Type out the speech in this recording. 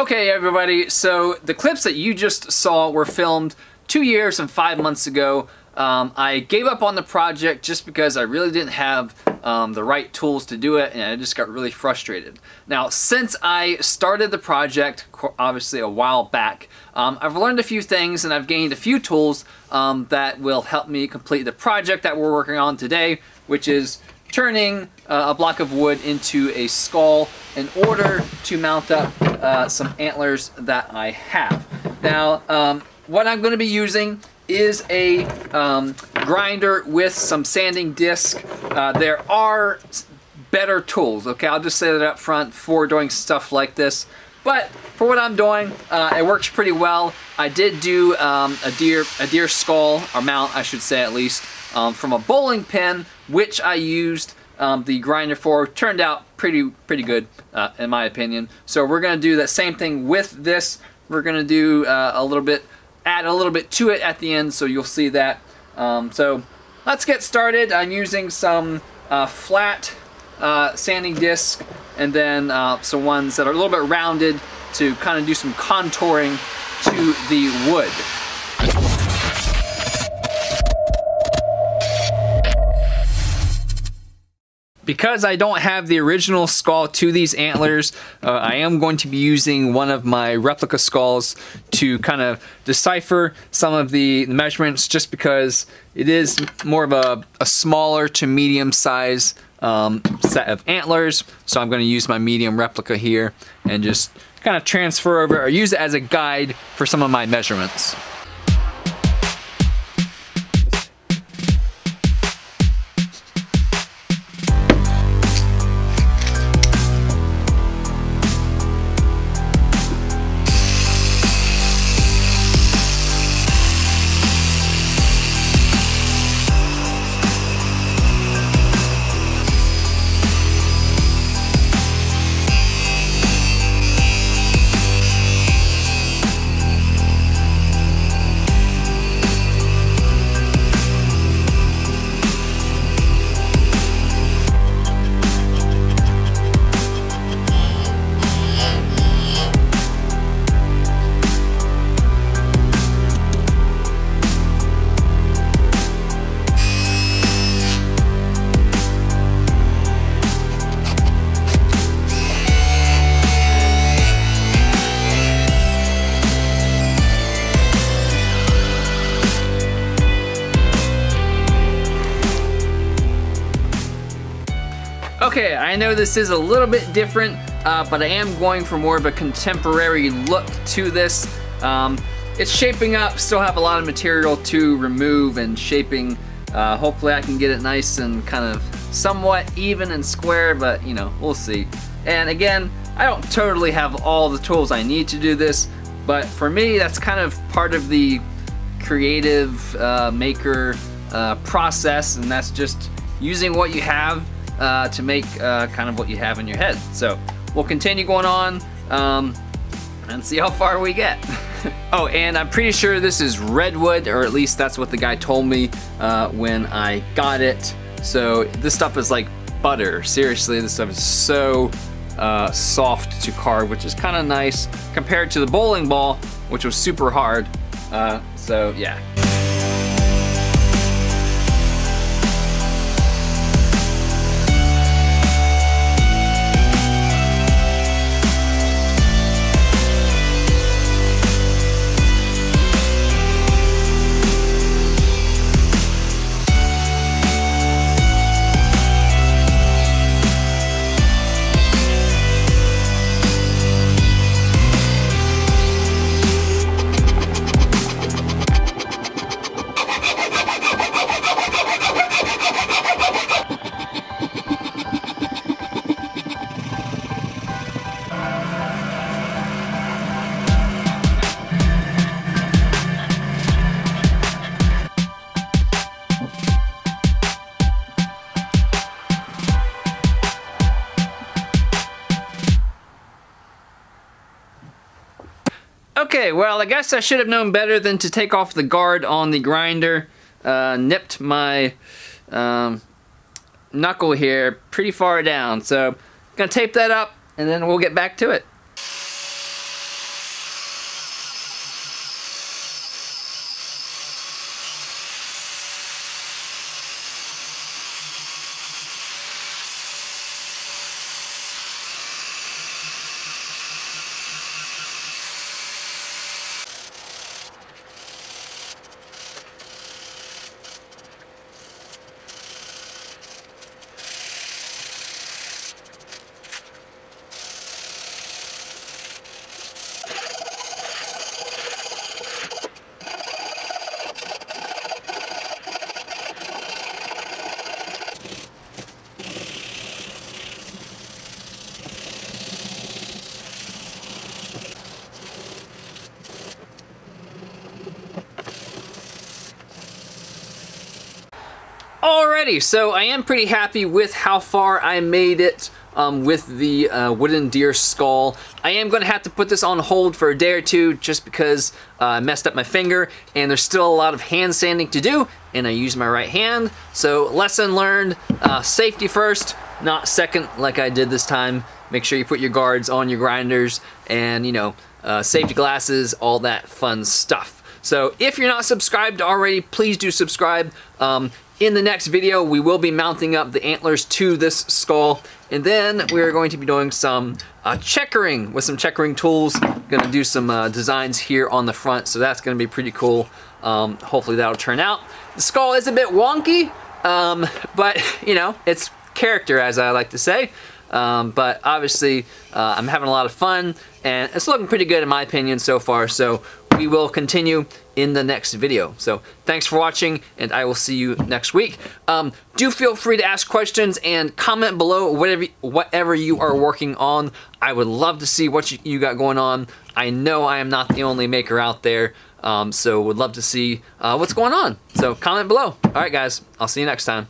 Okay everybody, so the clips that you just saw were filmed 2 years and 5 months ago. I gave up on the project just because I really didn't have the right tools to do it, and I just got really frustrated. Now, since I started the project, obviously a while back, I've learned a few things and I've gained a few tools that will help me complete the project that we're working on today, which is turning a block of wood into a skull in order to mount up some antlers that I have. Now, what I'm going to be using is a grinder with some sanding disc. There are better tools, okay? I'll just say that up front for doing stuff like this. But for what I'm doing, it works pretty well. I did do a deer skull, or mount I should say at least, from a bowling pin, which I used the grinder for. Turned out pretty good in my opinion. So we're gonna do that same thing with this. We're gonna do add a little bit to it at the end, so you'll see that. So let's get started. I'm using some flat sanding disc, and then some ones that are a little bit rounded to kind of do some contouring to the wood. Because I don't have the original skull to these antlers, I am going to be using one of my replica skulls to kind of decipher some of the measurements, just because it is more of a smaller to medium size set of antlers. So I'm going to use my medium replica here and just kind of transfer over, or use it as a guide for some of my measurements. Okay, I know this is a little bit different, but I am going for more of a contemporary look to this. It's shaping up, still have a lot of material to remove and shaping. Hopefully I can get it nice and kind of somewhat even and square, but you know, we'll see. And again, I don't totally have all the tools I need to do this, but for me, that's kind of part of the creative maker process, and that's just using what you have to make kind of what you have in your head. So we'll continue going on and see how far we get. Oh, and I'm pretty sure this is redwood, or at least that's what the guy told me when I got it. So this stuff is like butter. Seriously, this stuff is so soft to carve, which is kind of nice compared to the bowling ball, which was super hard. So yeah. Okay, well, I guess I should have known better than to take off the guard on the grinder. Nipped my knuckle here pretty far down, so I'm gonna tape that up and then we'll get back to it. Alrighty, so I am pretty happy with how far I made it with the wooden deer skull. I am going to have to put this on hold for a day or two just because I messed up my finger and there's still a lot of hand sanding to do and I use my right hand. So lesson learned, safety first, not second like I did this time. Make sure you put your guards on your grinders and, you know, safety glasses, all that fun stuff. So if you're not subscribed already, please do subscribe. In the next video, we will be mounting up the antlers to this skull, and then we're going to be doing some checkering with some checkering tools. Gonna do some designs here on the front, so that's gonna be pretty cool. Hopefully that'll turn out. The skull is a bit wonky, but you know, it's character, as I like to say. But obviously, I'm having a lot of fun, and it's looking pretty good in my opinion so far, so we will continue in the next video. So thanks for watching, and I will see you next week. Do feel free to ask questions and comment below whatever you are working on. I would love to see what you got going on. I know I am not the only maker out there, so would love to see what's going on. So comment below. All right, guys, I'll see you next time.